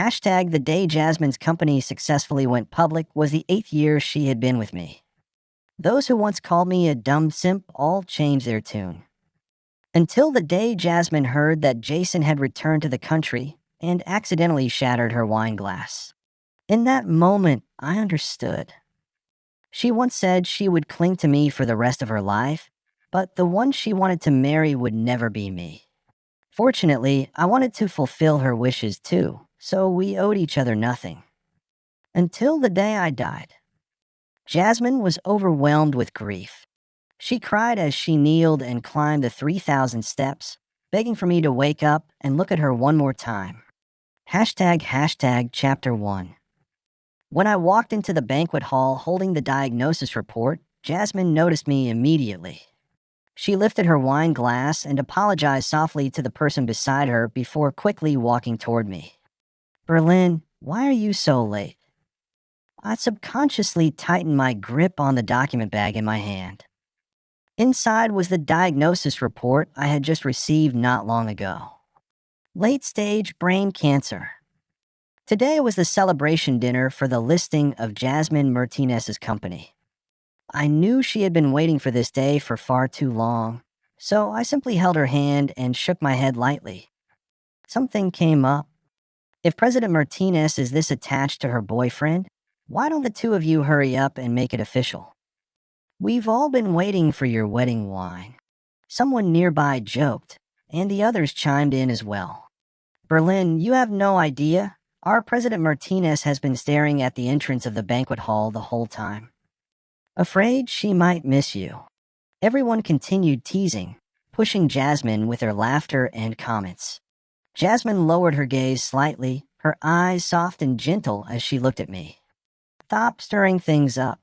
Hashtag the day Jasmine's company successfully went public was the 8th year she had been with me. Those who once called me a dumb simp all changed their tune. Until the day Jasmine heard that Jason had returned to the country and accidentally shattered her wine glass. In that moment, I understood. She once said she would cling to me for the rest of her life, but the one she wanted to marry would never be me. Fortunately, I wanted to fulfill her wishes too, so we owed each other nothing. Until the day I died. Jasmine was overwhelmed with grief. She cried as she kneeled and climbed the 3,000 steps, begging for me to wake up and look at her one more time. Hashtag chapter 1. When I walked into the banquet hall holding the diagnosis report, Jasmine noticed me immediately. She lifted her wine glass and apologized softly to the person beside her before quickly walking toward me. "Berlin, why are you so late?" I subconsciously tightened my grip on the document bag in my hand. Inside was the diagnosis report I had just received not long ago. Late-stage brain cancer. Today was the celebration dinner for the listing of Jasmine Martinez's company. I knew she had been waiting for this day for far too long, so I simply held her hand and shook my head lightly. Something came up. If President Martinez is this attached to her boyfriend, why don't the two of you hurry up and make it official? "We've all been waiting for your wedding wine," someone nearby joked, and the others chimed in as well. "Berlin, you have no idea. Our President Martinez has been staring at the entrance of the banquet hall the whole time. Afraid she might miss you." Everyone continued teasing, pushing Jasmine with their laughter and comments. Jasmine lowered her gaze slightly, her eyes soft and gentle as she looked at me. "Stop stirring things up.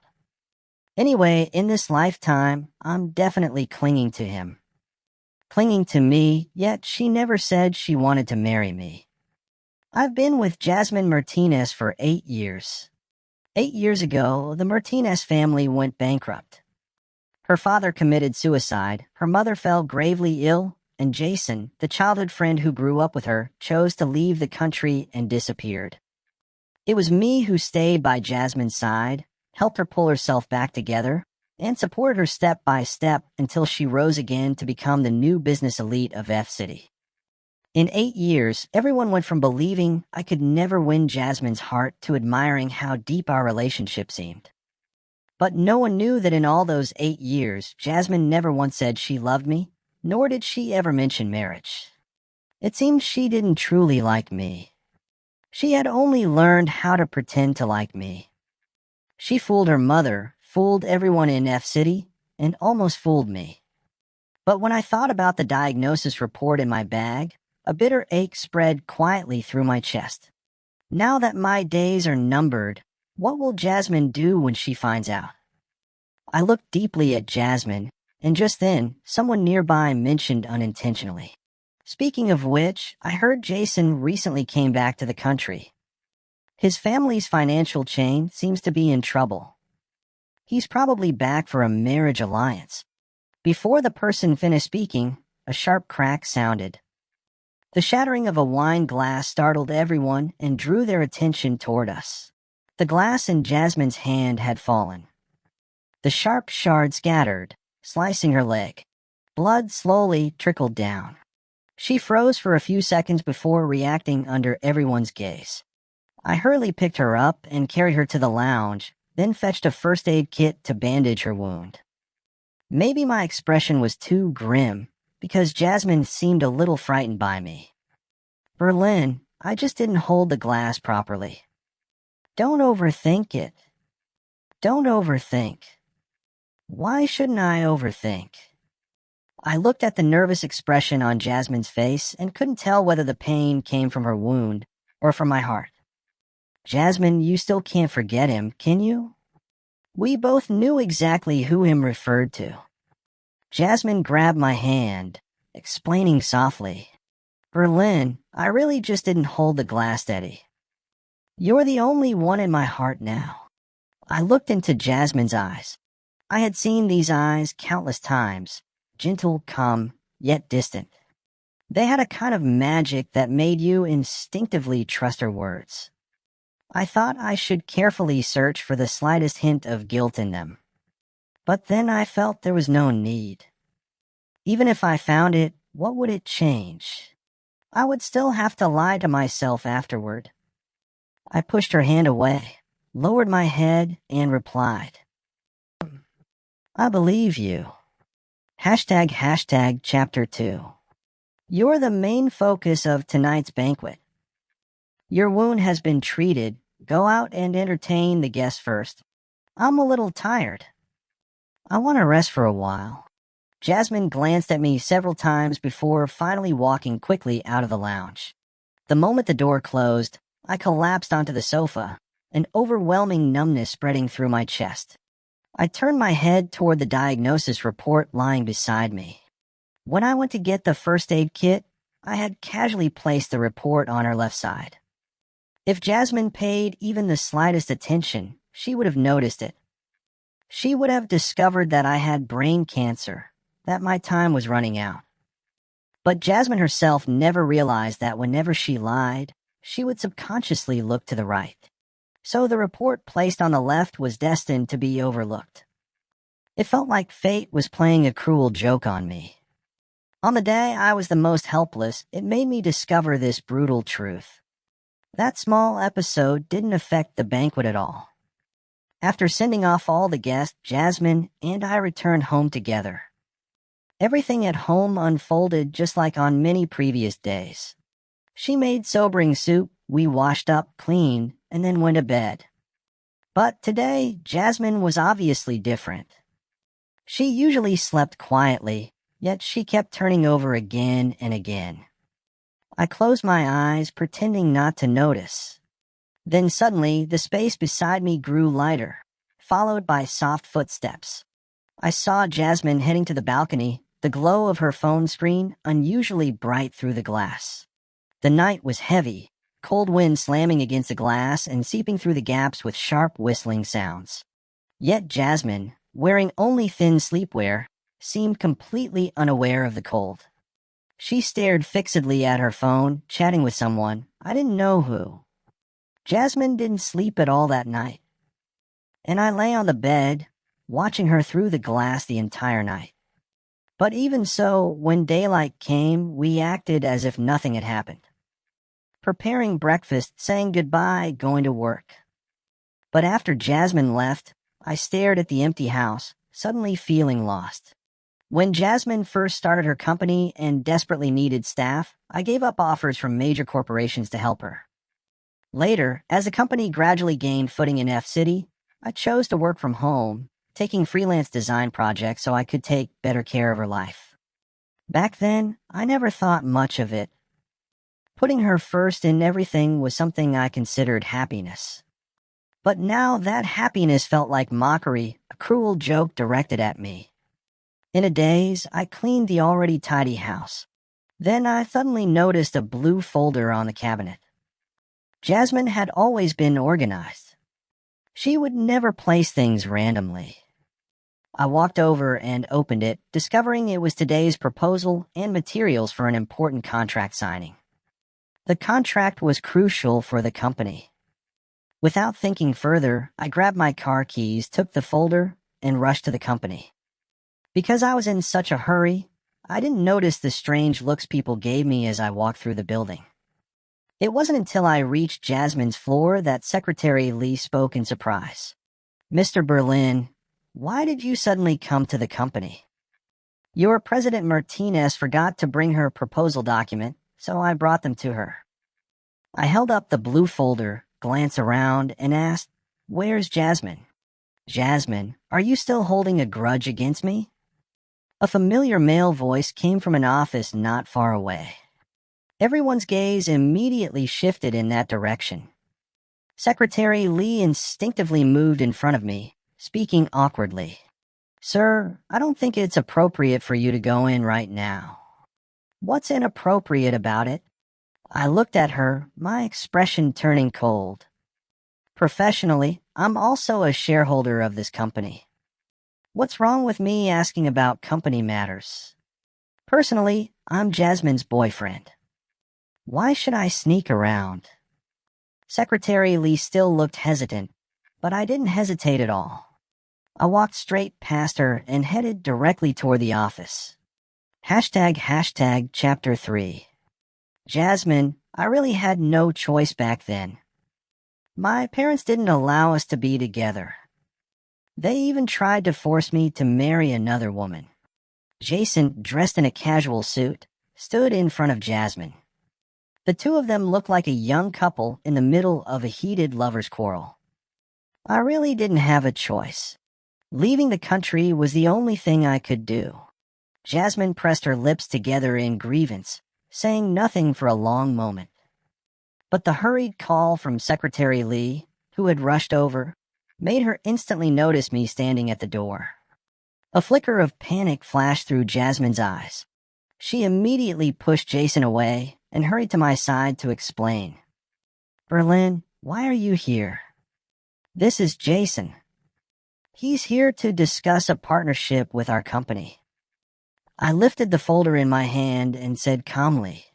Anyway, in this lifetime, I'm definitely clinging to him. Clinging to me, yet she never said she wanted to marry me. I've been with Jasmine Martinez for 8 years. 8 years ago, the Martinez family went bankrupt. Her father committed suicide, her mother fell gravely ill, and Jason, the childhood friend who grew up with her, chose to leave the country and disappeared. It was me who stayed by Jasmine's side, helped her pull herself back together, and supported her step by step until she rose again to become the new business elite of F-City. In 8 years, everyone went from believing I could never win Jasmine's heart to admiring how deep our relationship seemed. But no one knew that in all those 8 years, Jasmine never once said she loved me, nor did she ever mention marriage. It seemed she didn't truly like me. She had only learned how to pretend to like me. She fooled her mother, fooled everyone in F-City, and almost fooled me. But when I thought about the diagnosis report in my bag, a bitter ache spread quietly through my chest. Now that my days are numbered, what will Jasmine do when she finds out? I looked deeply at Jasmine, and just then, someone nearby mentioned unintentionally. Speaking of which, I heard Jason recently came back to the country. His family's financial chain seems to be in trouble. He's probably back for a marriage alliance. Before the person finished speaking, a sharp crack sounded. The shattering of a wine glass startled everyone and drew their attention toward us. The glass in Jasmine's hand had fallen. The sharp shard scattered, slicing her leg. Blood slowly trickled down. She froze for a few seconds before reacting under everyone's gaze. I hurriedly picked her up and carried her to the lounge, then fetched a first aid kit to bandage her wound. Maybe my expression was too grim, because Jasmine seemed a little frightened by me. "Berlin, I just didn't hold the glass properly." "Don't overthink it. Don't overthink." Why shouldn't I overthink? I looked at the nervous expression on Jasmine's face and couldn't tell whether the pain came from her wound or from my heart. "Jasmine, you still can't forget him, can you?" We both knew exactly who him referred to. Jasmine grabbed my hand, explaining softly, "Berlin, I really just didn't hold the glass steady. You're the only one in my heart now." I looked into Jasmine's eyes. I had seen these eyes countless times, gentle, calm, yet distant. They had a kind of magic that made you instinctively trust her words. I thought I should carefully search for the slightest hint of guilt in them. But then I felt there was no need. Even if I found it, what would it change? I would still have to lie to myself afterward. I pushed her hand away, lowered my head, and replied, I believe you. Chapter 2. You're the main focus of tonight's banquet. Your wound has been treated. Go out and entertain the guests first. I'm a little tired. I want to rest for a while. Jasmine glanced at me several times before finally walking quickly out of the lounge. The moment the door closed, I collapsed onto the sofa, an overwhelming numbness spreading through my chest. I turned my head toward the diagnosis report lying beside me. When I went to get the first aid kit, I had casually placed the report on her left side. If Jasmine paid even the slightest attention, she would have noticed it. She would have discovered that I had brain cancer, that my time was running out. But Jasmine herself never realized that whenever she lied, she would subconsciously look to the right. So the report placed on the left was destined to be overlooked. It felt like fate was playing a cruel joke on me. On the day I was the most helpless, it made me discover this brutal truth. That small episode didn't affect the banquet at all. After sending off all the guests, Jasmine and I returned home together. Everything at home unfolded just like on many previous days. She made sobering soup, we washed up, cleaned, and then went to bed. But today, Jasmine was obviously different. She usually slept quietly, yet she kept turning over again and again. I closed my eyes, pretending not to notice. Then suddenly, the space beside me grew lighter, followed by soft footsteps. I saw Jasmine heading to the balcony, the glow of her phone screen unusually bright through the glass. The night was heavy, cold wind slamming against the glass and seeping through the gaps with sharp whistling sounds. Yet Jasmine, wearing only thin sleepwear, seemed completely unaware of the cold. She stared fixedly at her phone, chatting with someone, I didn't know who. Jasmine didn't sleep at all that night. And I lay on the bed, watching her through the glass the entire night. But even so, when daylight came, we acted as if nothing had happened. Preparing breakfast, saying goodbye, going to work. But after Jasmine left, I stared at the empty house, suddenly feeling lost. When Jasmine first started her company and desperately needed staff, I gave up offers from major corporations to help her. Later, as the company gradually gained footing in F-City, I chose to work from home, taking freelance design projects so I could take better care of her life. Back then, I never thought much of it. Putting her first in everything was something I considered happiness. But now that happiness felt like mockery, a cruel joke directed at me. In a daze, I cleaned the already tidy house. Then I suddenly noticed a blue folder on the cabinet. Jasmine had always been organized. She would never place things randomly. I walked over and opened it, discovering it was today's proposal and materials for an important contract signing. The contract was crucial for the company. Without thinking further, I grabbed my car keys, took the folder, and rushed to the company. Because I was in such a hurry, I didn't notice the strange looks people gave me as I walked through the building. It wasn't until I reached Jasmine's floor that Secretary Lee spoke in surprise. Mr. Berlin, why did you suddenly come to the company? Your President Martinez forgot to bring her proposal document, so I brought them to her. I held up the blue folder, glanced around, and asked, Where's Jasmine? Jasmine, are you still holding a grudge against me? A familiar male voice came from an office not far away. Everyone's gaze immediately shifted in that direction. Secretary Lee instinctively moved in front of me, speaking awkwardly. Sir, I don't think it's appropriate for you to go in right now. What's inappropriate about it? I looked at her, my expression turning cold. Professionally, I'm also a shareholder of this company. What's wrong with me asking about company matters? Personally, I'm Jasmine's boyfriend. Why should I sneak around? Secretary Lee still looked hesitant, but I didn't hesitate at all. I walked straight past her and headed directly toward the office. Hashtag chapter 3. Jasmine, I really had no choice back then. My parents didn't allow us to be together. They even tried to force me to marry another woman. Jason, dressed in a casual suit, stood in front of Jasmine. The two of them looked like a young couple in the middle of a heated lover's quarrel. I really didn't have a choice. Leaving the country was the only thing I could do. Jasmine pressed her lips together in grievance, saying nothing for a long moment. But the hurried call from Secretary Lee, who had rushed over, made her instantly notice me standing at the door. A flicker of panic flashed through Jasmine's eyes. She immediately pushed Jason away and hurried to my side to explain. "Berlin, why are you here?" "This is Jason. He's here to discuss a partnership with our company." I lifted the folder in my hand and said calmly,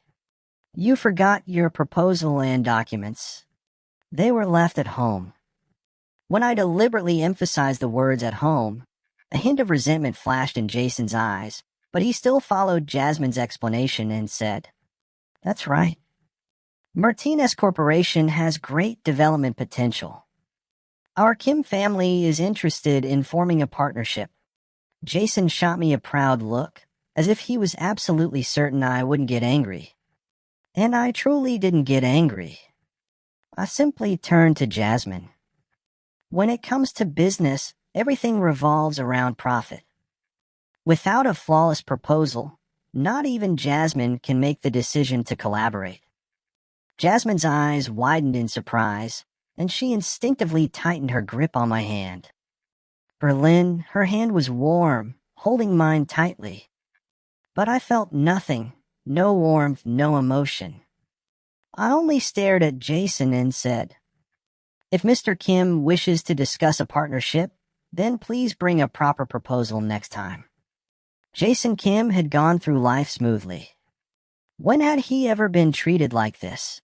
"You forgot your proposal and documents. They were left at home." When I deliberately emphasized the words "at home," a hint of resentment flashed in Jason's eyes, but he still followed Jasmine's explanation and said, "That's right. Martinez Corporation has great development potential. Our Kim family is interested in forming a partnership." Jason shot me a proud look, as if he was absolutely certain I wouldn't get angry. And I truly didn't get angry. I simply turned to Jasmine. When it comes to business, everything revolves around profit. Without a flawless proposal, not even Jasmine can make the decision to collaborate. Jasmine's eyes widened in surprise, and she instinctively tightened her grip on my hand. Berlin, her hand was warm, holding mine tightly. But I felt nothing, no warmth, no emotion. I only stared at Jason and said, "If Mr. Kim wishes to discuss a partnership, then please bring a proper proposal next time." Jason Kim had gone through life smoothly. When had he ever been treated like this?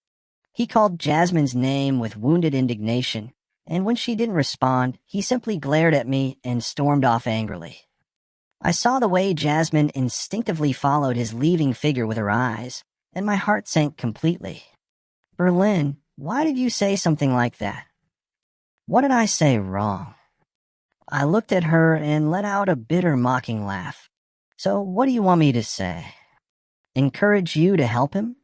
He called Jasmine's name with wounded indignation, and when she didn't respond, he simply glared at me and stormed off angrily. I saw the way Jasmine instinctively followed his leaving figure with her eyes, and my heart sank completely. "Berlin, why did you say something like that? What did I say wrong?" I looked at her and let out a bitter, mocking laugh. "So what do you want me to say? Encourage you to help him?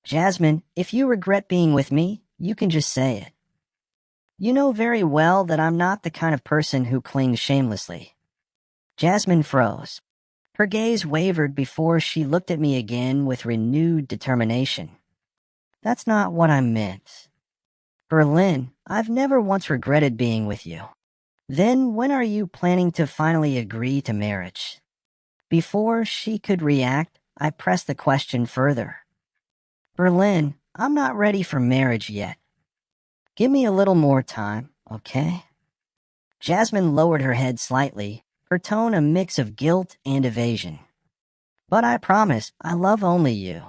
Jasmine, if you regret being with me, you can just say it. You know very well that I'm not the kind of person who clings shamelessly." Jasmine froze. Her gaze wavered before she looked at me again with renewed determination. "That's not what I meant. Berlin, I've never once regretted being with you. Then when are you planning to finally agree to marriage?" Before she could react, I pressed the question further. "Berlin, I'm not ready for marriage yet. Give me a little more time, okay?" Jasmine lowered her head slightly, her tone a mix of guilt and evasion. "But I promise, I love only you.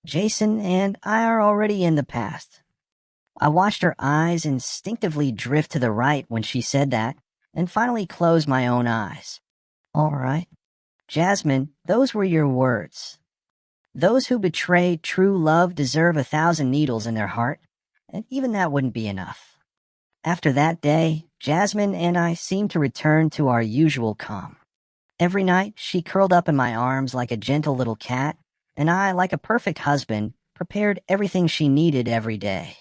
Jason and I are already in the past." I watched her eyes instinctively drift to the right when she said that, and finally closed my own eyes. "All right. Jasmine, those were your words. Those who betray true love deserve 1,000 needles in their heart, and even that wouldn't be enough." After that day, Jasmine and I seemed to return to our usual calm. Every night, she curled up in my arms like a gentle little cat, and I, like a perfect husband, prepared everything she needed every day.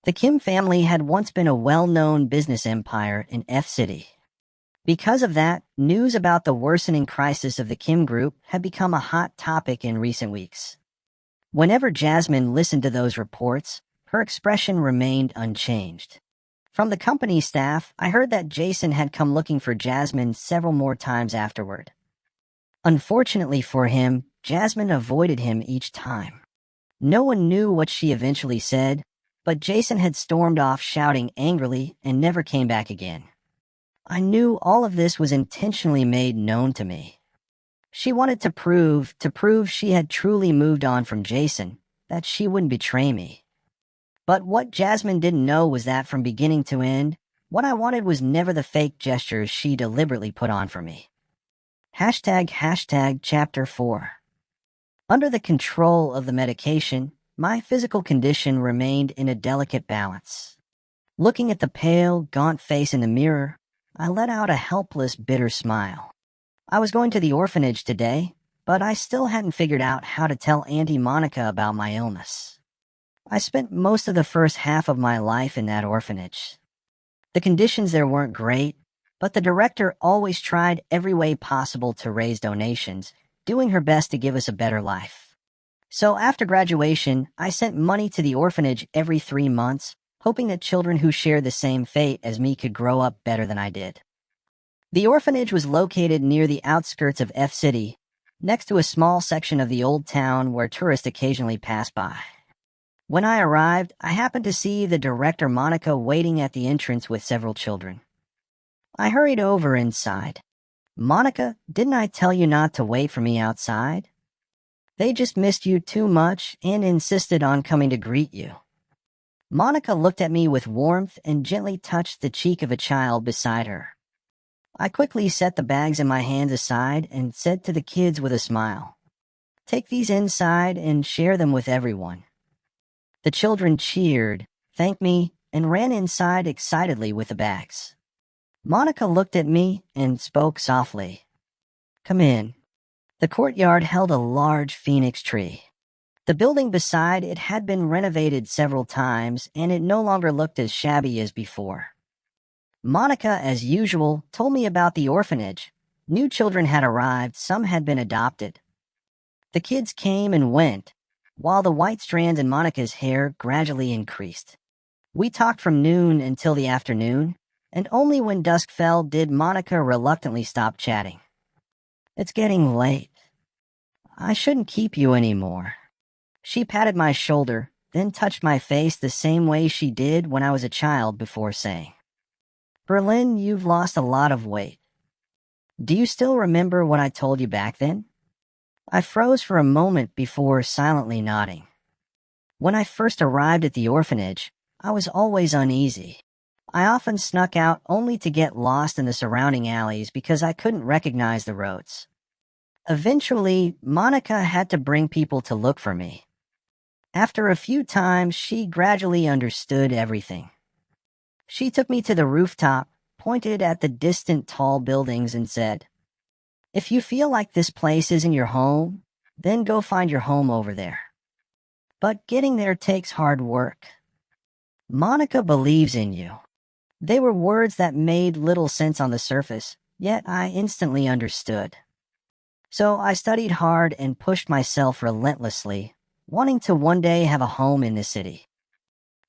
The Kim family had once been a well-known business empire in F City. Because of that, news about the worsening crisis of the Kim Group had become a hot topic in recent weeks. Whenever Jasmine listened to those reports, her expression remained unchanged. From the company staff, I heard that Jason had come looking for Jasmine several more times afterward. Unfortunately for him, Jasmine avoided him each time. No one knew what she eventually said, but Jason had stormed off shouting angrily and never came back again. I knew all of this was intentionally made known to me. She wanted to prove she had truly moved on from Jason, that she wouldn't betray me. But what Jasmine didn't know was that from beginning to end, what I wanted was never the fake gestures she deliberately put on for me. ## Chapter 4. Under the control of the medication, my physical condition remained in a delicate balance. Looking at the pale, gaunt face in the mirror, I let out a helpless, bitter smile. I was going to the orphanage today, but I still hadn't figured out how to tell Auntie Monica about my illness. I spent most of the first half of my life in that orphanage. The conditions there weren't great, but the director always tried every way possible to raise donations, doing her best to give us a better life. So after graduation, I sent money to the orphanage every 3 months, hoping that children who shared the same fate as me could grow up better than I did. The orphanage was located near the outskirts of F City, next to a small section of the old town where tourists occasionally pass by. When I arrived, I happened to see the director Monica waiting at the entrance with several children. I hurried over and sighed. "Monica, didn't I tell you not to wait for me outside? They just missed you too much and insisted on coming to greet you." Monica looked at me with warmth and gently touched the cheek of a child beside her. I quickly set the bags in my hands aside and said to the kids with a smile, "Take these inside and share them with everyone." The children cheered, thanked me, and ran inside excitedly with the bags. Monica looked at me and spoke softly. "Come in." The courtyard held a large phoenix tree. The building beside it had been renovated several times, and it no longer looked as shabby as before. Monica, as usual, told me about the orphanage. New children had arrived, some had been adopted. The kids came and went, while the white strands in Monica's hair gradually increased. We talked from noon until the afternoon, and only when dusk fell did Monica reluctantly stop chatting. "It's getting late. I shouldn't keep you anymore." She patted my shoulder, then touched my face the same way she did when I was a child before saying, "Berlin, you've lost a lot of weight. Do you still remember what I told you back then?" I froze for a moment before silently nodding. When I first arrived at the orphanage, I was always uneasy. I often snuck out only to get lost in the surrounding alleys because I couldn't recognize the roads. Eventually, Monica had to bring people to look for me. After a few times, she gradually understood everything. She took me to the rooftop, pointed at the distant tall buildings, and said, "If you feel like this place isn't your home, then go find your home over there. But getting there takes hard work. Monica believes in you." They were words that made little sense on the surface, yet I instantly understood. So I studied hard and pushed myself relentlessly, wanting to one day have a home in the city.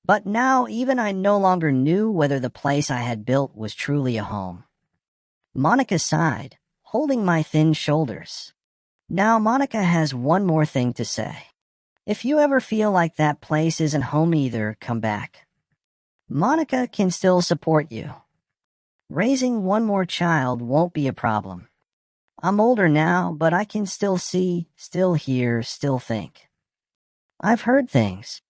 But now even I no longer knew whether the place I had built was truly a home. Monica sighed, holding my thin shoulders. "Now Monica has one more thing to say. If you ever feel like that place isn't home either, come back. Monica can still support you. Raising one more child won't be a problem. I'm older now, but I can still see, still hear, still think. I've heard things,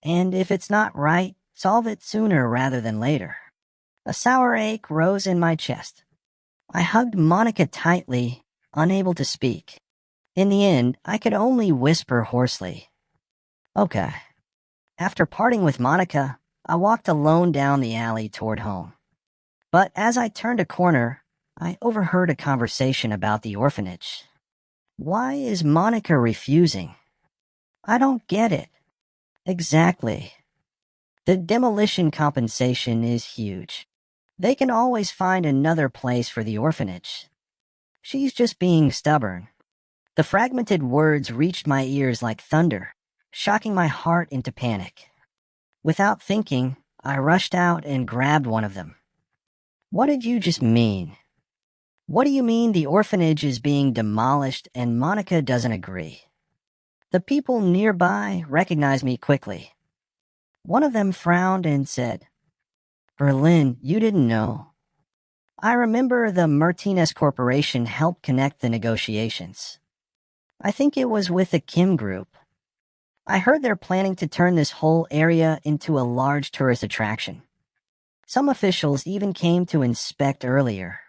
and if it's not right, solve it sooner rather than later." A sour ache rose in my chest. I hugged Monica tightly, unable to speak. In the end, I could only whisper hoarsely, "Okay." After parting with Monica, I walked alone down the alley toward home. But as I turned a corner, I overheard a conversation about the orphanage. "Why is Monica refusing? I don't get it." Exactly. The demolition compensation is huge. They can always find another place for the orphanage. She's just being stubborn. The fragmented words reached my ears like thunder, shocking my heart into panic. Without thinking, I rushed out and grabbed one of them. "What did you just mean? What do you mean the orphanage is being demolished and Monica doesn't agree?" The people nearby recognized me quickly. One of them frowned and said, "Berlin, you didn't know. I remember the Martinez Corporation helped connect the negotiations. I think it was with the Kim Group. I heard they're planning to turn this whole area into a large tourist attraction. Some officials even came to inspect earlier.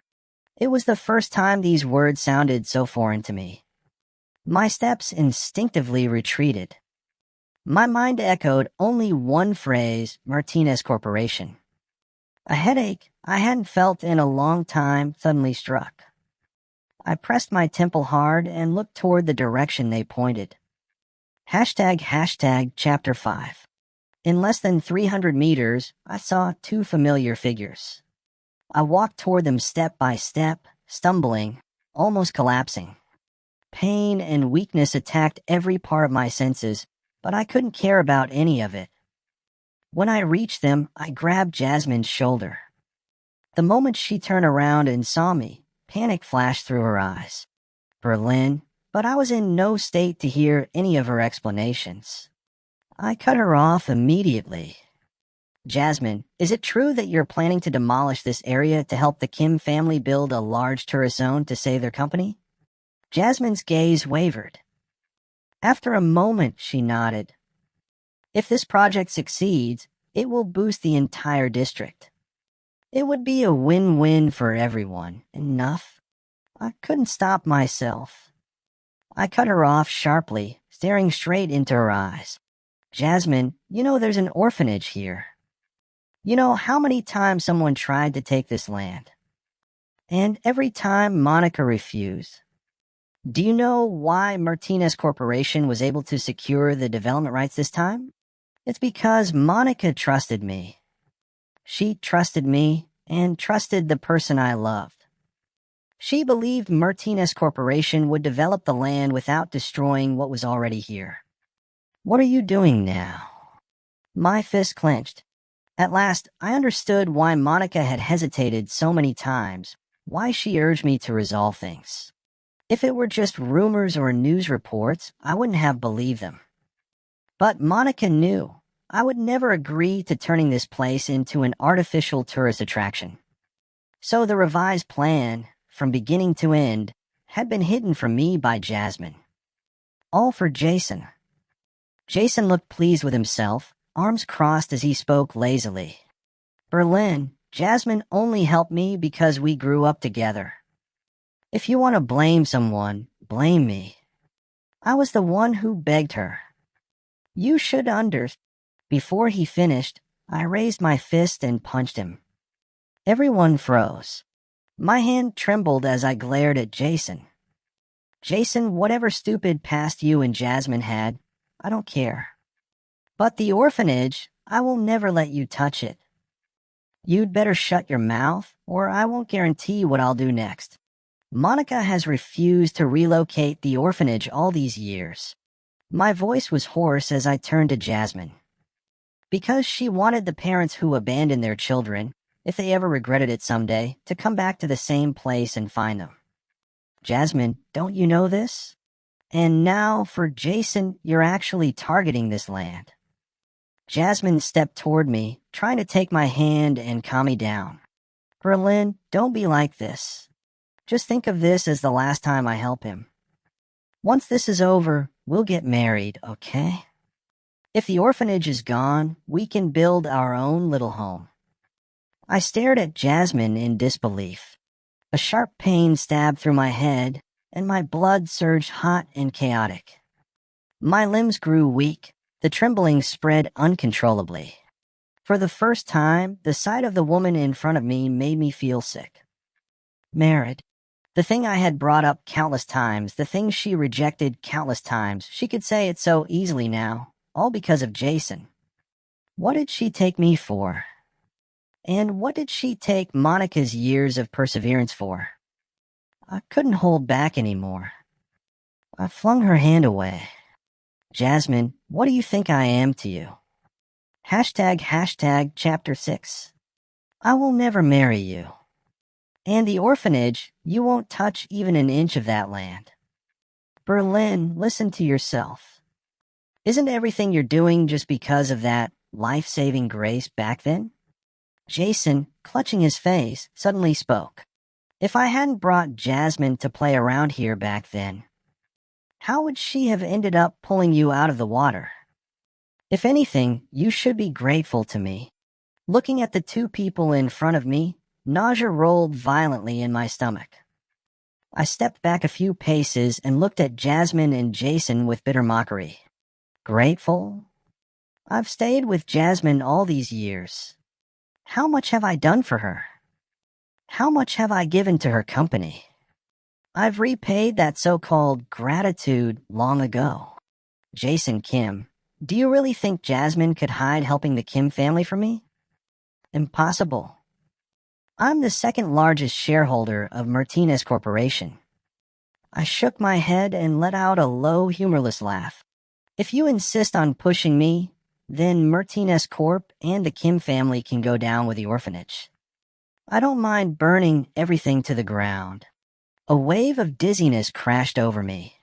It was the first time these words sounded so foreign to me. My steps instinctively retreated. My mind echoed only one phrase, Martinez Corporation. A headache I hadn't felt in a long time suddenly struck. I pressed my temple hard and looked toward the direction they pointed. Chapter 5. In less than 300 meters, I saw two familiar figures. I walked toward them step by step, stumbling, almost collapsing. Pain and weakness attacked every part of my senses, but I couldn't care about any of it. When I reached them, I grabbed Jasmine's shoulder. The moment she turned around and saw me, panic flashed through her eyes. Berlin, but I was in no state to hear any of her explanations. I cut her off immediately. Jasmine, is it true that you're planning to demolish this area to help the Kim family build a large tourist zone to save their company? Jasmine's gaze wavered. After a moment, she nodded. If this project succeeds, it will boost the entire district. It would be a win-win for everyone. Enough? I couldn't stop myself. I cut her off sharply, staring straight into her eyes. Jasmine, you know there's an orphanage here. You know how many times someone tried to take this land? And every time Monica refused. Do you know why Martinez Corporation was able to secure the development rights this time? It's because Monica trusted me. She trusted me and trusted the person I loved. She believed Martinez Corporation would develop the land without destroying what was already here. What are you doing now? My fist clenched. At last, I understood why Monica had hesitated so many times, why she urged me to resolve things. If it were just rumors or news reports, I wouldn't have believed them. But Monica knew I would never agree to turning this place into an artificial tourist attraction. So the revised plan, from beginning to end, had been hidden from me by Jasmine. All for Jason. Jason looked pleased with himself, arms crossed as he spoke lazily. Berlin, Jasmine only helped me because we grew up together. If you want to blame someone, blame me. I was the one who begged her. You should understand. Before he finished, I raised my fist and punched him. Everyone froze. My hand trembled as I glared at Jason. Jason, whatever stupid past you and Jasmine had, I don't care. But the orphanage, I will never let you touch it. You'd better shut your mouth, or I won't guarantee what I'll do next. Monica has refused to relocate the orphanage all these years. My voice was hoarse as I turned to Jasmine. Because she wanted the parents who abandoned their children, if they ever regretted it someday, to come back to the same place and find them. Jasmine, don't you know this? And now, for Jason, you're actually targeting this land. Jasmine stepped toward me, trying to take my hand and calm me down. Berlin, don't be like this. Just think of this as the last time I help him. Once this is over, we'll get married, okay? If the orphanage is gone, we can build our own little home. I stared at Jasmine in disbelief. A sharp pain stabbed through my head, and my blood surged hot and chaotic. My limbs grew weak, the trembling spread uncontrollably. For the first time, the sight of the woman in front of me made me feel sick. Married. The thing I had brought up countless times, the thing she rejected countless times, she could say it so easily now, all because of Jason. What did she take me for? And what did she take Monica's years of perseverance for? I couldn't hold back anymore. I flung her hand away. Jasmine, what do you think I am to you? Chapter 6. I will never marry you. And the orphanage, you won't touch even an inch of that land. Berlin, listen to yourself. Isn't everything you're doing just because of that life-saving grace back then? Jason, clutching his face, suddenly spoke. If I hadn't brought Jasmine to play around here back then, how would she have ended up pulling you out of the water? If anything, you should be grateful to me. Looking at the two people in front of me, nausea rolled violently in my stomach. I stepped back a few paces and looked at Jasmine and Jason with bitter mockery. Grateful? I've stayed with Jasmine all these years. How much have I done for her? How much have I given to her company? I've repaid that so-called gratitude long ago. Jason Kim, do you really think Jasmine could hide helping the Kim family from me? Impossible. I'm the second largest shareholder of Martinez Corporation. I shook my head and let out a low, humorless laugh. If you insist on pushing me, then Martinez Corp and the Kim family can go down with the orphanage. I don't mind burning everything to the ground. A wave of dizziness crashed over me.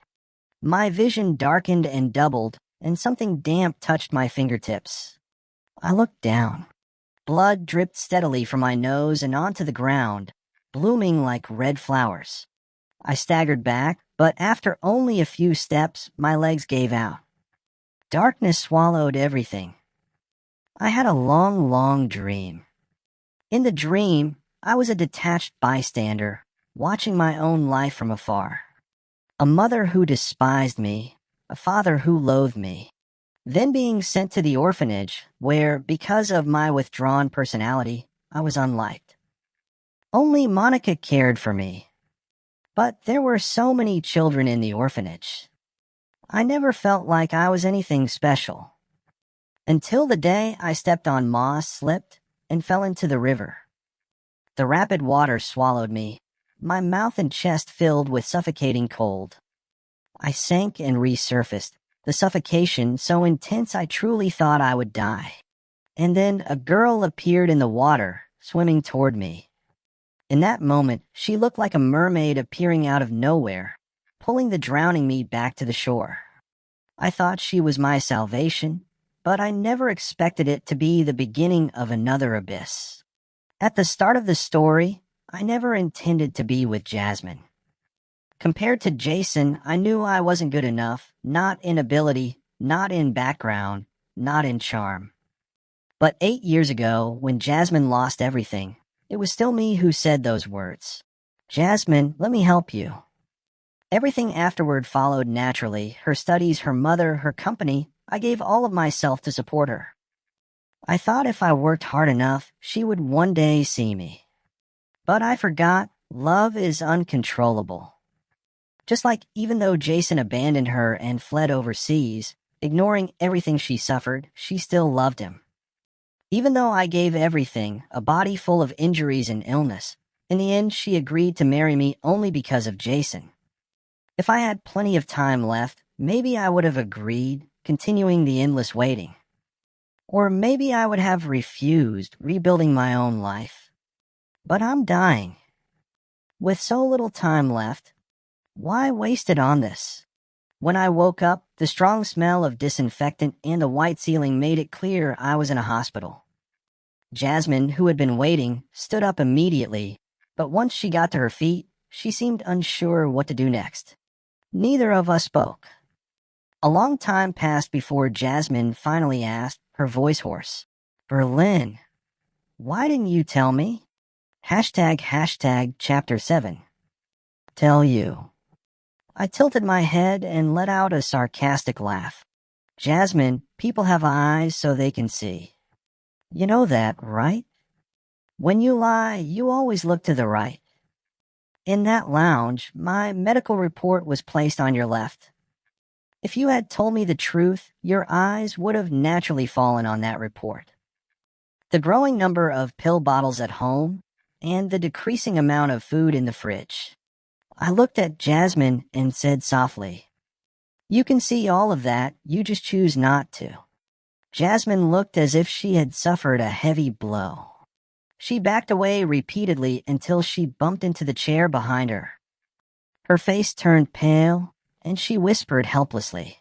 My vision darkened and doubled, and something damp touched my fingertips. I looked down. Blood dripped steadily from my nose and onto the ground, blooming like red flowers. I staggered back, but after only a few steps, my legs gave out. Darkness swallowed everything. I had a long, long dream. In the dream, I was a detached bystander, watching my own life from afar. A mother who despised me, a father who loathed me, then being sent to the orphanage, where, because of my withdrawn personality, I was unliked. Only Monica cared for me. But there were so many children in the orphanage. I never felt like I was anything special. Until the day I stepped on moss, slipped, and fell into the river. The rapid water swallowed me, my mouth and chest filled with suffocating cold. I sank and resurfaced, the suffocation so intense I truly thought I would die. And then a girl appeared in the water, swimming toward me. In that moment, she looked like a mermaid appearing out of nowhere, pulling the drowning me back to the shore. I thought she was my salvation, but I never expected it to be the beginning of another abyss. At the start of the story, I never intended to be with Jasmine. Compared to Jason, I knew I wasn't good enough, not in ability, not in background, not in charm. But 8 years ago, when Jasmine lost everything, it was still me who said those words. Jasmine, let me help you. Everything afterward followed naturally. Her studies, her mother, her company. I gave all of myself to support her. I thought if I worked hard enough, she would one day see me. But I forgot, love is uncontrollable. Just like even though Jason abandoned her and fled overseas, ignoring everything she suffered, she still loved him. Even though I gave everything, a body full of injuries and illness, in the end she agreed to marry me only because of Jason. If I had plenty of time left, maybe I would have agreed, continuing the endless waiting. Or maybe I would have refused, rebuilding my own life. But I'm dying. With so little time left, why waste it on this? When I woke up, the strong smell of disinfectant and the white ceiling made it clear I was in a hospital. Jasmine, who had been waiting, stood up immediately, but once she got to her feet, she seemed unsure what to do next. Neither of us spoke. A long time passed before Jasmine finally asked, her voice hoarse, Berlin, why didn't you tell me? ## chapter 7. Tell you. I tilted my head and let out a sarcastic laugh. Jasmine, people have eyes so they can see. You know that, right? When you lie, you always look to the right. In that lounge, my medical report was placed on your left. If you had told me the truth, your eyes would have naturally fallen on that report. The growing number of pill bottles at home, and the decreasing amount of food in the fridge. I looked at Jasmine and said softly, You can see all of that, you just choose not to. Jasmine looked as if she had suffered a heavy blow. She backed away repeatedly until she bumped into the chair behind her. Her face turned pale, and she whispered helplessly,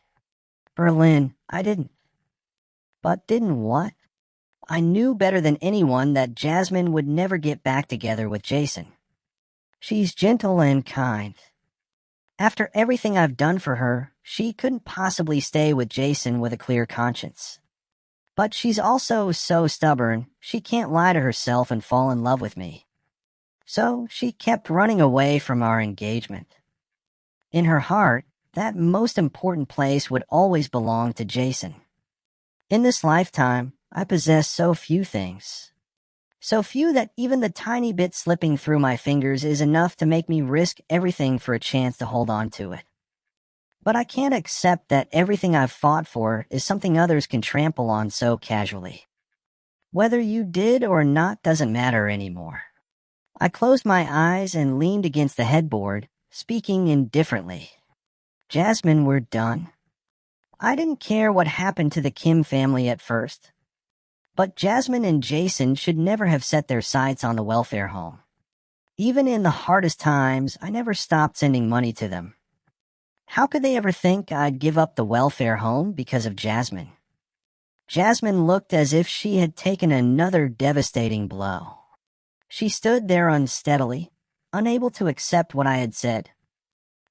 Berlin, I didn't. But didn't what? I knew better than anyone that Jasmine would never get back together with Jason. She's gentle and kind. After everything I've done for her, she couldn't possibly stay with Jason with a clear conscience. But she's also so stubborn, she can't lie to herself and fall in love with me. So she kept running away from our engagement. In her heart, that most important place would always belong to Jason. In this lifetime, I possess so few things. So few that even the tiny bit slipping through my fingers is enough to make me risk everything for a chance to hold on to it. But I can't accept that everything I've fought for is something others can trample on so casually. Whether you did or not doesn't matter anymore. I closed my eyes and leaned against the headboard, speaking indifferently. Jasmine, we're done. I didn't care what happened to the Kim family at first. But Jasmine and Jason should never have set their sights on the welfare home. Even in the hardest times, I never stopped sending money to them. How could they ever think I'd give up the welfare home because of Jasmine? Jasmine looked as if she had taken another devastating blow. She stood there unsteadily, unable to accept what I had said.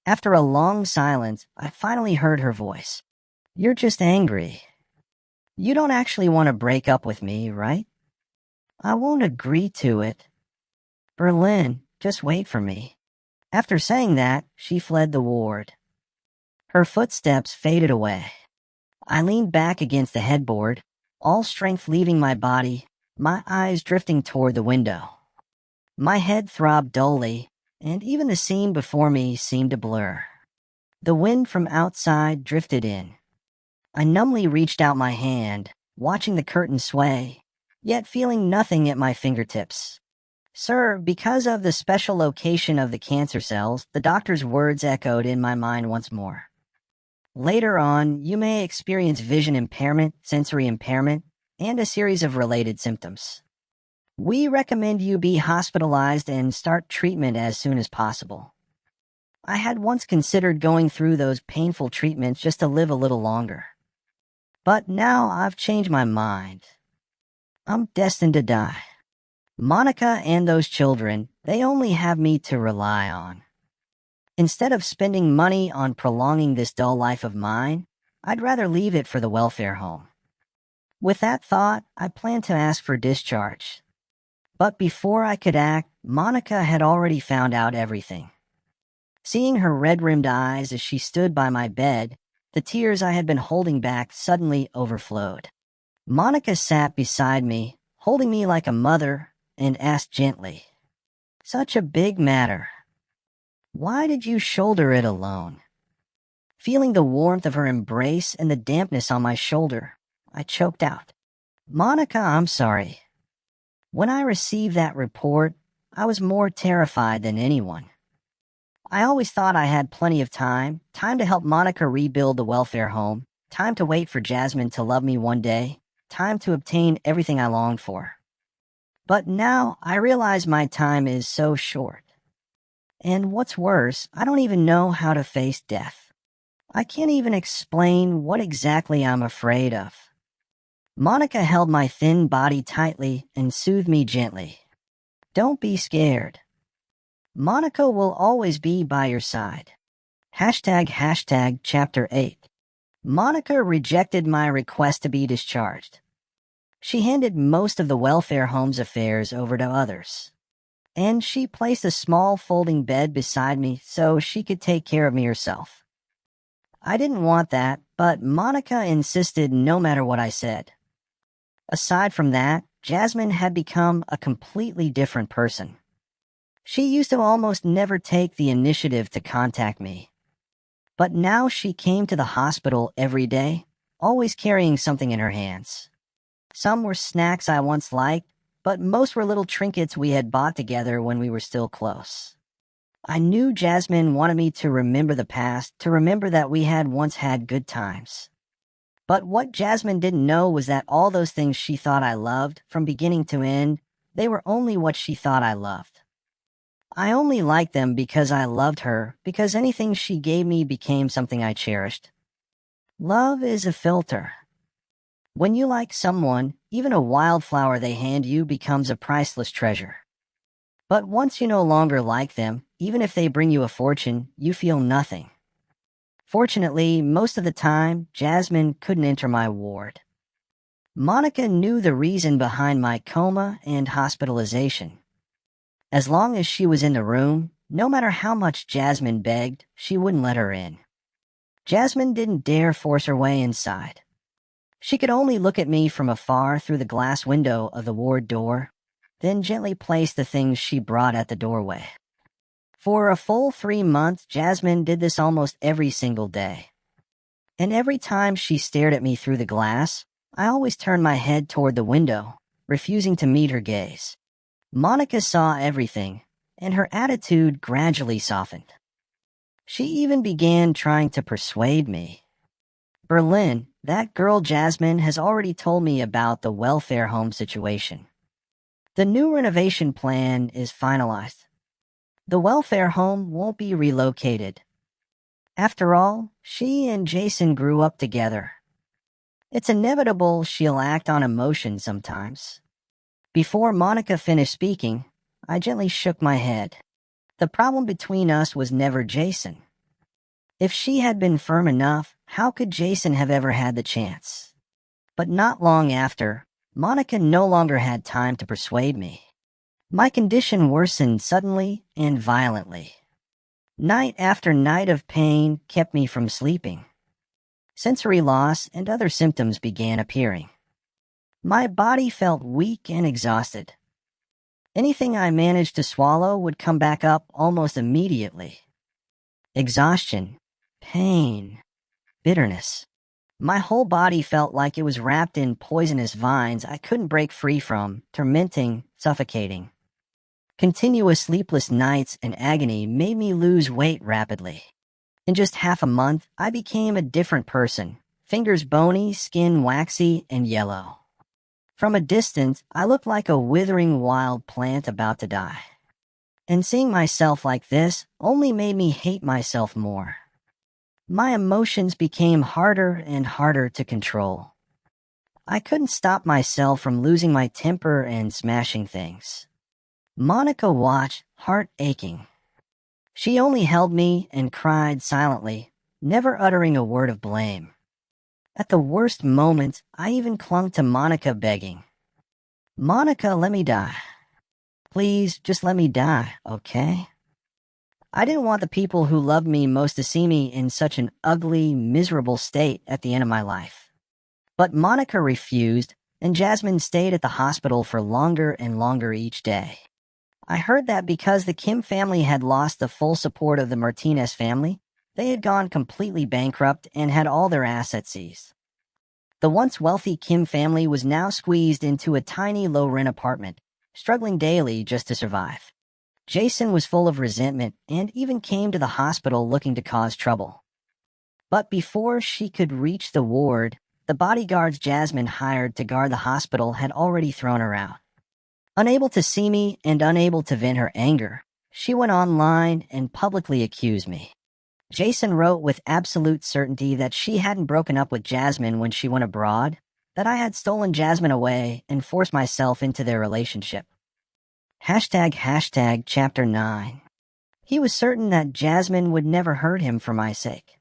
After a long silence, I finally heard her voice. You're just angry. You don't actually want to break up with me, right? I won't agree to it. Berlin, just wait for me. After saying that, she fled the ward. Her footsteps faded away. I leaned back against the headboard, all strength leaving my body, my eyes drifting toward the window. My head throbbed dully, and even the scene before me seemed to blur. The wind from outside drifted in. I numbly reached out my hand, watching the curtain sway, yet feeling nothing at my fingertips. Sir, because of the special location of the cancer cells, the doctor's words echoed in my mind once more. Later on, you may experience vision impairment, sensory impairment, and a series of related symptoms. We recommend you be hospitalized and start treatment as soon as possible. I had once considered going through those painful treatments just to live a little longer. But now I've changed my mind. I'm destined to die. Monica and those children, they only have me to rely on. Instead of spending money on prolonging this dull life of mine, I'd rather leave it for the welfare home. With that thought, I planned to ask for discharge. But before I could act, Monica had already found out everything. Seeing her red-rimmed eyes as she stood by my bed, the tears I had been holding back suddenly overflowed. Monica sat beside me, holding me like a mother, and asked gently, "Such a big matter. Why did you shoulder it alone?" Feeling the warmth of her embrace and the dampness on my shoulder, I choked out, "Monica, I'm sorry. When I received that report, I was more terrified than anyone. I always thought I had plenty of time to help Monica rebuild the welfare home, time to wait for Jasmine to love me one day, time to obtain everything I longed for. But now I realize my time is so short. And what's worse, I don't even know how to face death. I can't even explain what exactly I'm afraid of." Monica held my thin body tightly and soothed me gently. "Don't be scared. Monica will always be by your side." Chapter 8. Monica rejected my request to be discharged. She handed most of the welfare home's affairs over to others. And she placed a small folding bed beside me so she could take care of me herself. I didn't want that, but Monica insisted no matter what I said. Aside from that, Jasmine had become a completely different person. She used to almost never take the initiative to contact me. But now she came to the hospital every day, always carrying something in her hands. Some were snacks I once liked, but most were little trinkets we had bought together when we were still close. I knew Jasmine wanted me to remember the past, to remember that we had once had good times. But what Jasmine didn't know was that all those things she thought I loved, from beginning to end, they were only what she thought I loved. I only liked them because I loved her, because anything she gave me became something I cherished. Love is a filter. When you like someone, even a wildflower they hand you becomes a priceless treasure. But once you no longer like them, even if they bring you a fortune, you feel nothing. Fortunately, most of the time, Jasmine couldn't enter my ward. Monica knew the reason behind my coma and hospitalization. As long as she was in the room, no matter how much Jasmine begged, she wouldn't let her in. Jasmine didn't dare force her way inside. She could only look at me from afar through the glass window of the ward door, then gently place the things she brought at the doorway. For a full 3 months, Jasmine did this almost every single day. And every time she stared at me through the glass, I always turned my head toward the window, refusing to meet her gaze. Monica saw everything, and her attitude gradually softened. She even began trying to persuade me. Berlin, that girl Jasmine has already told me about the welfare home situation. The new renovation plan is finalized. The welfare home won't be relocated. After all, she and Jason grew up together. It's inevitable she'll act on emotion sometimes. Before Monica finished speaking, I gently shook my head. The problem between us was never Jason. If she had been firm enough, how could Jason have ever had the chance? But not long after, Monica no longer had time to persuade me. My condition worsened suddenly and violently. Night after night of pain kept me from sleeping. Sensory loss and other symptoms began appearing. My body felt weak and exhausted. Anything I managed to swallow would come back up almost immediately. Exhaustion, pain, bitterness. My whole body felt like it was wrapped in poisonous vines I couldn't break free from, tormenting, suffocating. Continuous sleepless nights and agony made me lose weight rapidly. In just half a month, I became a different person, fingers bony, skin waxy and yellow. From a distance, I looked like a withering wild plant about to die. And seeing myself like this only made me hate myself more. My emotions became harder and harder to control. I couldn't stop myself from losing my temper and smashing things. Monica watched, heart aching. She only held me and cried silently, never uttering a word of blame. At the worst moments, I even clung to Monica begging, "Monica, let me die. Please, just let me die, okay?" I didn't want the people who loved me most to see me in such an ugly, miserable state at the end of my life. But Monica refused, and Jasmine stayed at the hospital for longer and longer each day. I heard that because the Kim family had lost the full support of the Martinez family, they had gone completely bankrupt and had all their assets seized. The once wealthy Kim family was now squeezed into a tiny low-rent apartment, struggling daily just to survive. Jason was full of resentment and even came to the hospital looking to cause trouble. But before she could reach the ward, the bodyguards Jasmine hired to guard the hospital had already thrown her out. Unable to see me and unable to vent her anger, she went online and publicly accused me. Jason wrote with absolute certainty that she hadn't broken up with Jasmine when she went abroad, that I had stolen Jasmine away and forced myself into their relationship. Chapter 9. He was certain that Jasmine would never hurt him for my sake.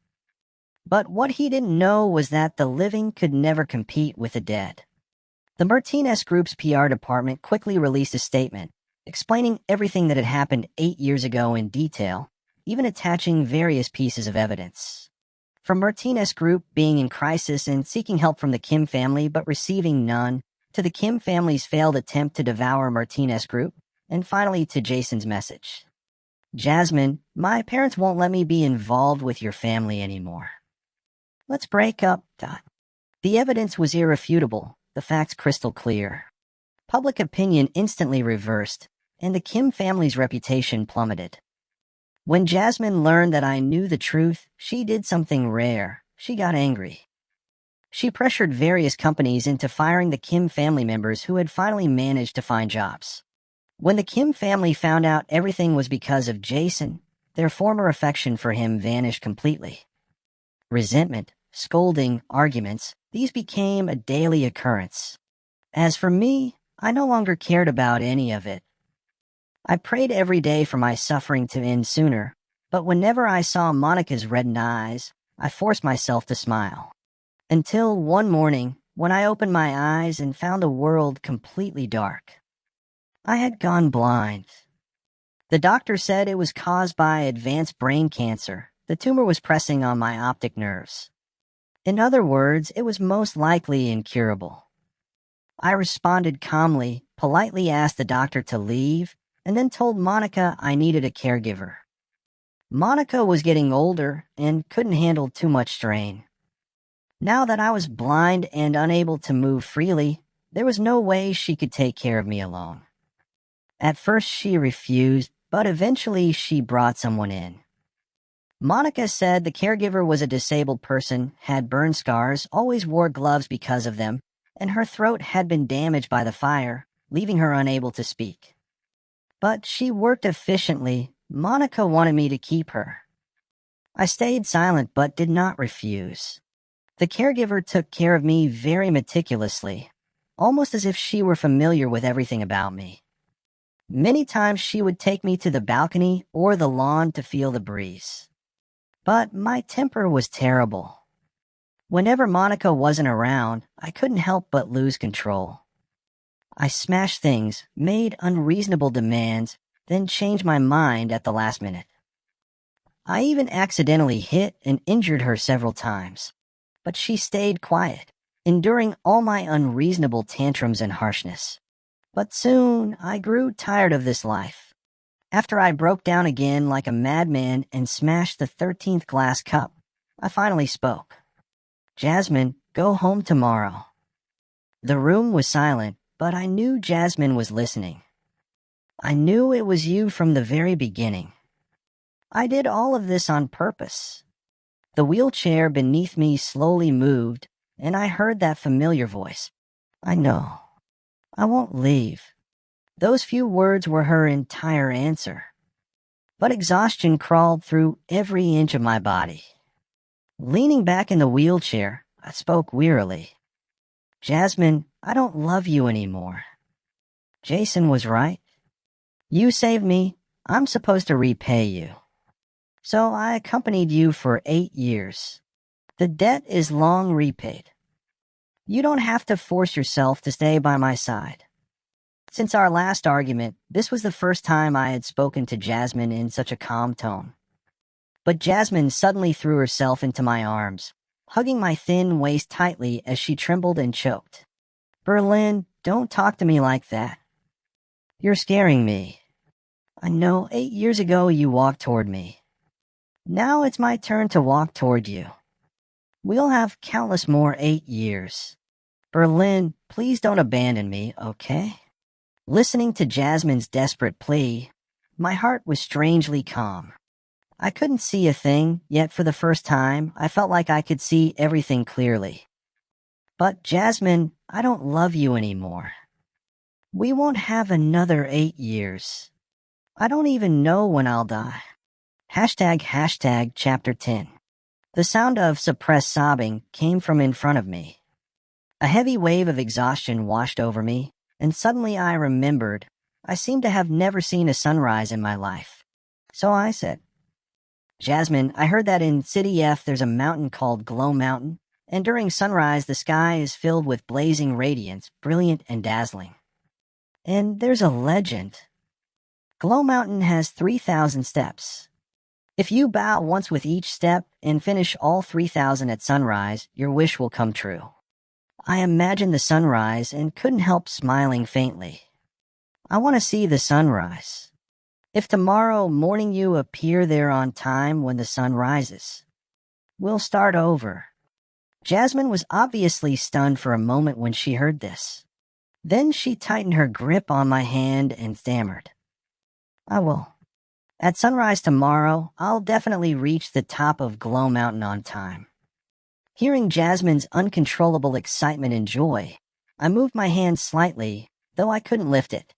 But what he didn't know was that the living could never compete with the dead. The Martinez Group's PR department quickly released a statement, explaining everything that had happened 8 years ago in detail, even attaching various pieces of evidence. From Martinez Group being in crisis and seeking help from the Kim family but receiving none, to the Kim family's failed attempt to devour Martinez Group, and finally to Jason's message. "Jasmine, my parents won't let me be involved with your family anymore. Let's break up." The evidence was irrefutable, the facts crystal clear. Public opinion instantly reversed, and the Kim family's reputation plummeted. When Jasmine learned that I knew the truth, she did something rare. She got angry. She pressured various companies into firing the Kim family members who had finally managed to find jobs. When the Kim family found out everything was because of Jason, their former affection for him vanished completely. Resentment, scolding, arguments, these became a daily occurrence. As for me, I no longer cared about any of it. I prayed every day for my suffering to end sooner, but whenever I saw Monica's reddened eyes, I forced myself to smile. Until one morning, when I opened my eyes and found the world completely dark. I had gone blind. The doctor said it was caused by advanced brain cancer. The tumor was pressing on my optic nerves. In other words, it was most likely incurable. I responded calmly, politely asked the doctor to leave, and then told Monica I needed a caregiver. Monica was getting older and couldn't handle too much strain. Now that I was blind and unable to move freely, there was no way she could take care of me alone. At first she refused, but eventually she brought someone in. Monica said the caregiver was a disabled person, had burn scars, always wore gloves because of them, and her throat had been damaged by the fire, leaving her unable to speak. But she worked efficiently. Monica wanted me to keep her. I stayed silent but did not refuse. The caregiver took care of me very meticulously, almost as if she were familiar with everything about me. Many times she would take me to the balcony or the lawn to feel the breeze. But my temper was terrible. Whenever Monica wasn't around, I couldn't help but lose control. I smashed things, made unreasonable demands, then changed my mind at the last minute. I even accidentally hit and injured her several times. But she stayed quiet, enduring all my unreasonable tantrums and harshness. But soon I grew tired of this life. After I broke down again like a madman and smashed the 13th glass cup, I finally spoke. "Jasmine, go home tomorrow." The room was silent, but I knew Jasmine was listening. I knew it was you from the very beginning. I did all of this on purpose. The wheelchair beneath me slowly moved, and I heard that familiar voice. "I know. I won't leave." Those few words were her entire answer. But exhaustion crawled through every inch of my body. Leaning back in the wheelchair, I spoke wearily. "Jasmine, I don't love you anymore. Jason was right. You saved me. I'm supposed to repay you. So I accompanied you for 8 years. The debt is long repaid. You don't have to force yourself to stay by my side." Since our last argument, this was the first time I had spoken to Jasmine in such a calm tone. But Jasmine suddenly threw herself into my arms, hugging my thin waist tightly as she trembled and choked. "Berlin, don't talk to me like that. You're scaring me. I know 8 years ago you walked toward me. Now it's my turn to walk toward you. We'll have countless more 8 years. Berlin, please don't abandon me, okay?" Listening to Jasmine's desperate plea, my heart was strangely calm. I couldn't see a thing, yet for the first time, I felt like I could see everything clearly. "But Jasmine, I don't love you anymore. We won't have another 8 years. I don't even know when I'll die." ## Chapter 10. The sound of suppressed sobbing came from in front of me. A heavy wave of exhaustion washed over me, and suddenly I remembered I seemed to have never seen a sunrise in my life. So I said, "Jasmine, I heard that in City F there's a mountain called Glow Mountain, and during sunrise the sky is filled with blazing radiance, brilliant and dazzling. And there's a legend. Glow Mountain has 3,000 steps. If you bow once with each step and finish all 3,000 at sunrise, your wish will come true." I imagined the sunrise and couldn't help smiling faintly. I want to see the sunrise. If tomorrow morning you appear there on time when the sun rises, we'll start over. Jasmine was obviously stunned for a moment when she heard this. Then she tightened her grip on my hand and stammered, "I will. At sunrise tomorrow, I'll definitely reach the top of Glow Mountain on time." Hearing Jasmine's uncontrollable excitement and joy, I moved my hand slightly, though I couldn't lift it.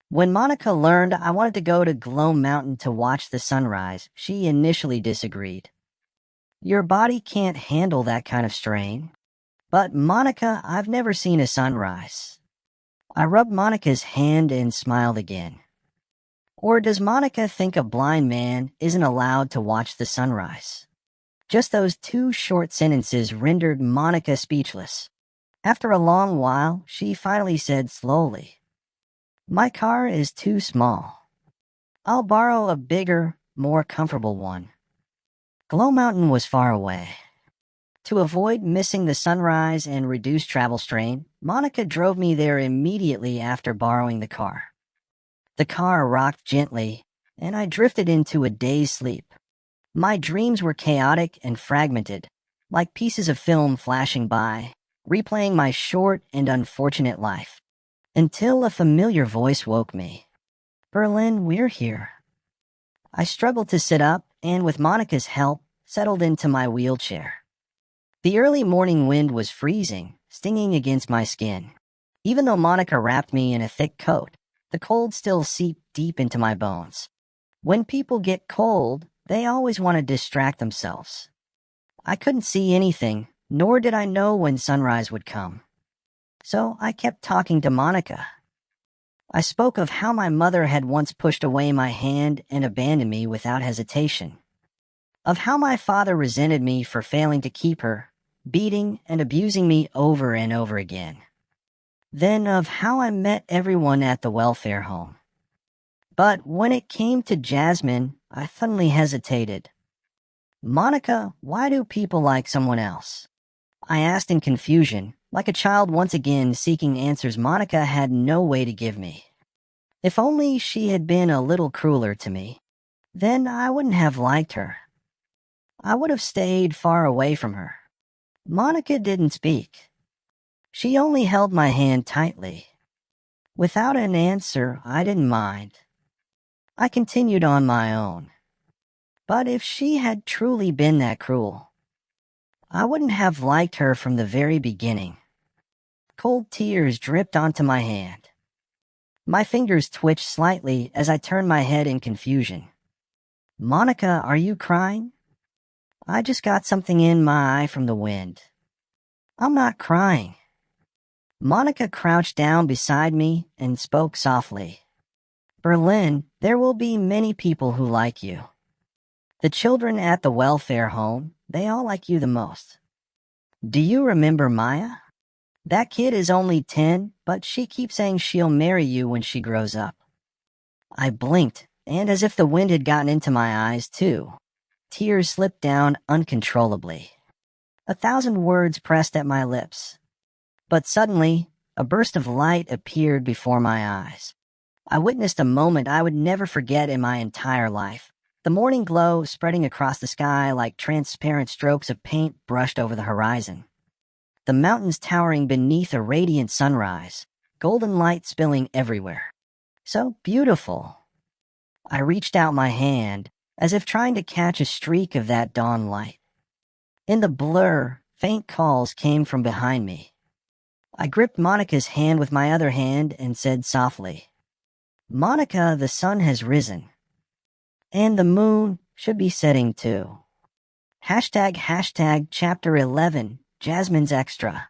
When Monica learned I wanted to go to Glow Mountain to watch the sunrise, she initially disagreed. "Your body can't handle that kind of strain." "But Monica, I've never seen a sunrise." I rubbed Monica's hand and smiled again. Or does Monica think a blind man isn't allowed to watch the sunrise? Just those two short sentences rendered Monica speechless. After a long while, she finally said slowly, "My car is too small. I'll borrow a bigger, more comfortable one." Glow Mountain was far away. To avoid missing the sunrise and reduce travel strain, Monica drove me there immediately after borrowing the car. The car rocked gently, and I drifted into a dazed sleep. My dreams were chaotic and fragmented, like pieces of film flashing by, replaying my short and unfortunate life, until a familiar voice woke me. "Berlin, we're here." I struggled to sit up, and with Monica's help, settled into my wheelchair. The early morning wind was freezing, stinging against my skin. Even though Monica wrapped me in a thick coat, the cold still seeped deep into my bones. When people get cold, they always want to distract themselves. I couldn't see anything, nor did I know when sunrise would come. So I kept talking to Monica. I spoke of how my mother had once pushed away my hand and abandoned me without hesitation. Of how my father resented me for failing to keep her, beating and abusing me over and over again. Then of how I met everyone at the welfare home. But when it came to Jasmine, I suddenly hesitated. "Monica, why do people like someone else?" I asked in confusion, like a child once again seeking answers Monica had no way to give me. If only she had been a little crueler to me, then I wouldn't have liked her. I would have stayed far away from her. Monica didn't speak. She only held my hand tightly. Without an answer, I didn't mind. I continued on my own. But if she had truly been that cruel, I wouldn't have liked her from the very beginning. Cold tears dripped onto my hand. My fingers twitched slightly as I turned my head in confusion. "Monica, are you crying?" "I just got something in my eye from the wind." "I'm not crying." Monica crouched down beside me and spoke softly. "Berlin, there will be many people who like you. The children at the welfare home, they all like you the most. Do you remember Maya? That kid is only 10, but she keeps saying she'll marry you when she grows up." I blinked, and as if the wind had gotten into my eyes, too, tears slipped down uncontrollably. 1,000 words pressed at my lips. But suddenly, a burst of light appeared before my eyes. I witnessed a moment I would never forget in my entire life. The morning glow spreading across the sky like transparent strokes of paint brushed over the horizon. The mountains towering beneath a radiant sunrise, golden light spilling everywhere. So beautiful. I reached out my hand, as if trying to catch a streak of that dawn light. In the blur, faint calls came from behind me. I gripped Monica's hand with my other hand and said softly, "Monica, the sun has risen. And the moon should be setting too." Hashtag chapter 11, Jasmine's Extra.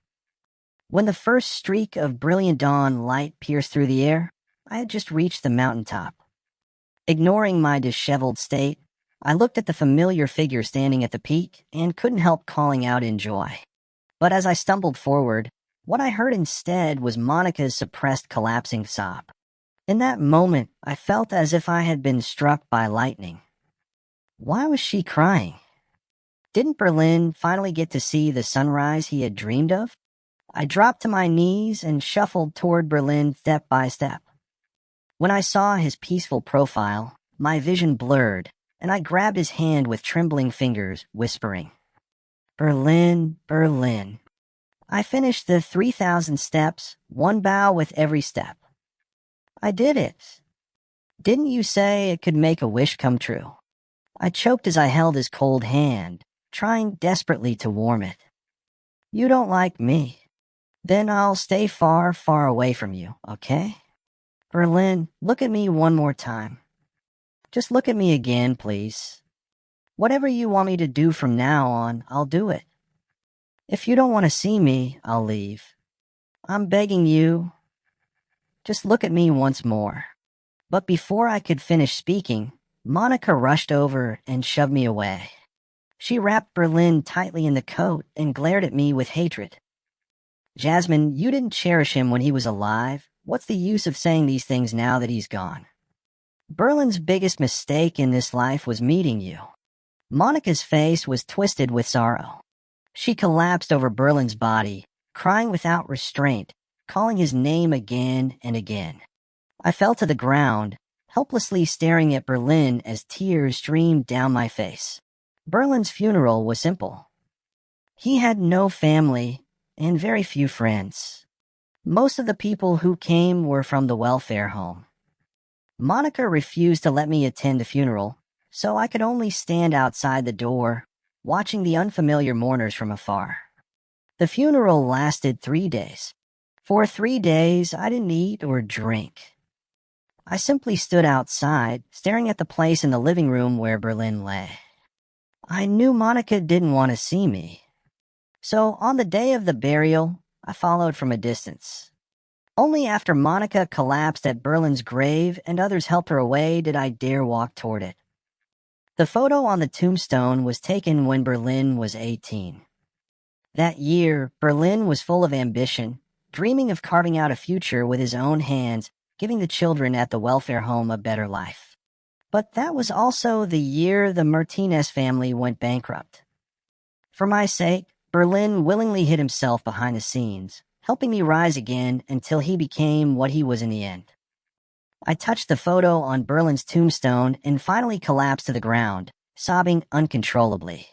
When the first streak of brilliant dawn light pierced through the air, I had just reached the mountaintop. Ignoring my disheveled state, I looked at the familiar figure standing at the peak and couldn't help calling out in joy. But as I stumbled forward, what I heard instead was Monica's suppressed collapsing sob. In that moment, I felt as if I had been struck by lightning. Why was she crying? Didn't Berlin finally get to see the sunrise he had dreamed of? I dropped to my knees and shuffled toward Berlin step by step. When I saw his peaceful profile, my vision blurred, and I grabbed his hand with trembling fingers, whispering, "Berlin, Berlin." I finished the 3,000 steps, one bow with every step. I did it. Didn't you say it could make a wish come true? I choked as I held his cold hand, trying desperately to warm it. "You don't like me. Then I'll stay far, far away from you, okay? Berlin, look at me one more time. Just look at me again, please. Whatever you want me to do from now on, I'll do it. If you don't want to see me, I'll leave. I'm begging you." Just look at me once more." But before I could finish speaking, Monica rushed over and shoved me away. She wrapped Berlin tightly in the coat and glared at me with hatred. "Jasmine, you didn't cherish him when he was alive. What's the use of saying these things now that he's gone? Berlin's biggest mistake in this life was meeting you." Monica's face was twisted with sorrow. She collapsed over Berlin's body, crying without restraint, calling his name again and again. I fell to the ground, helplessly staring at Berlin as tears streamed down my face. Berlin's funeral was simple. He had no family and very few friends. Most of the people who came were from the welfare home. Monica refused to let me attend the funeral, so I could only stand outside the door, watching the unfamiliar mourners from afar. The funeral lasted 3 days. For 3 days, I didn't eat or drink. I simply stood outside, staring at the place in the living room where Berlin lay. I knew Monica didn't want to see me. So on the day of the burial, I followed from a distance. Only after Monica collapsed at Berlin's grave and others helped her away did I dare walk toward it. The photo on the tombstone was taken when Berlin was 18. That year, Berlin was full of ambition, dreaming of carving out a future with his own hands, giving the children at the welfare home a better life. But that was also the year the Martinez family went bankrupt. For my sake, Berlin willingly hid himself behind the scenes, helping me rise again until he became what he was in the end. I touched the photo on Berlin's tombstone and finally collapsed to the ground, sobbing uncontrollably.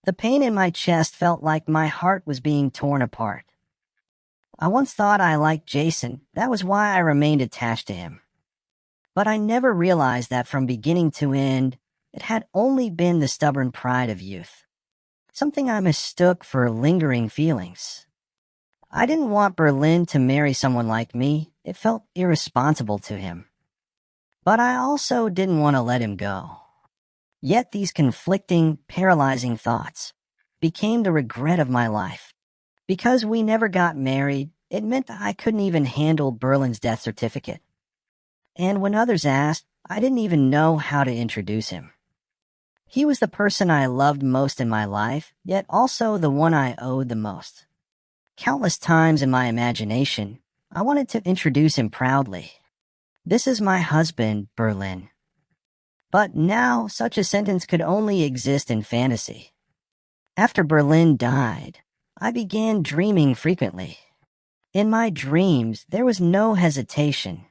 The pain in my chest felt like my heart was being torn apart. I once thought I liked Jason. That was why I remained attached to him. But I never realized that from beginning to end, it had only been the stubborn pride of youth. Something I mistook for lingering feelings. I didn't want Berlin to marry someone like me. It felt irresponsible to him. But I also didn't want to let him go. Yet these conflicting, paralyzing thoughts became the regret of my life. Because we never got married, it meant that I couldn't even handle Berlin's death certificate. And when others asked, I didn't even know how to introduce him. He was the person I loved most in my life, yet also the one I owed the most. Countless times in my imagination, I wanted to introduce him proudly. "This is my husband, Berlin." But now, such a sentence could only exist in fantasy. After Berlin died, I began dreaming frequently. In my dreams, there was no hesitation.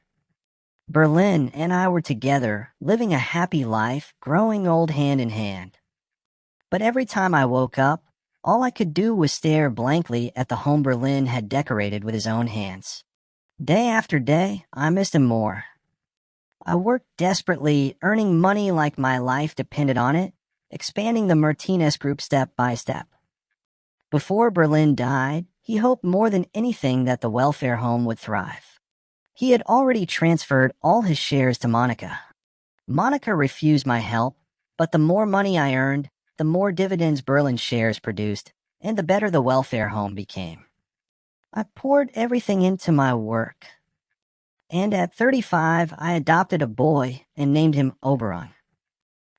Berlin and I were together, living a happy life, growing old hand in hand. But every time I woke up, all I could do was stare blankly at the home Berlin had decorated with his own hands. Day after day, I missed him more. I worked desperately, earning money like my life depended on it, expanding the Martinez Group step by step. Before Berlin died, he hoped more than anything that the welfare home would thrive. He had already transferred all his shares to Monica. Monica refused my help, but the more money I earned, the more dividends Berlin's shares produced, and the better the welfare home became. I poured everything into my work. And at 35, I adopted a boy and named him Oberon.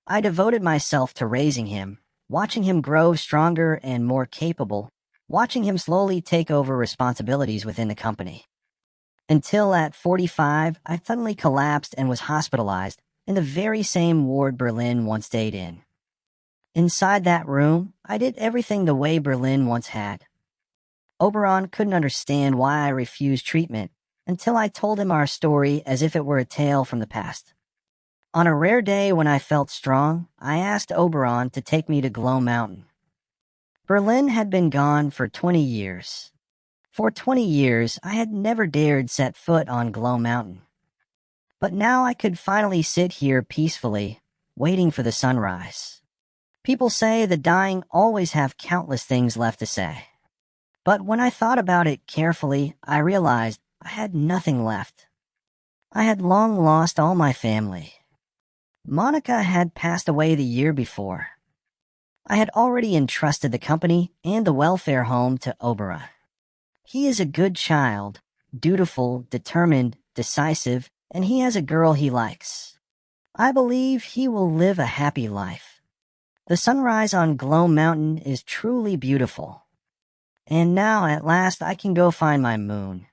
I devoted myself to raising him, watching him grow stronger and more capable, watching him slowly take over responsibilities within the company. Until at 45, I suddenly collapsed and was hospitalized in the very same ward Berlin once stayed in. Inside that room, I did everything the way Berlin once had. Oberon couldn't understand why I refused treatment until I told him our story as if it were a tale from the past. On a rare day when I felt strong, I asked Oberon to take me to Glow Mountain. Berlin had been gone for 20 years. For 20 years, I had never dared set foot on Glow Mountain. But now I could finally sit here peacefully, waiting for the sunrise. People say the dying always have countless things left to say. But when I thought about it carefully, I realized I had nothing left. I had long lost all my family. Monica had passed away the year before. I had already entrusted the company and the welfare home to Oberon. He is a good child, dutiful, determined, decisive, and he has a girl he likes. I believe he will live a happy life. The sunrise on Glow Mountain is truly beautiful. And now, at last, I can go find my moon.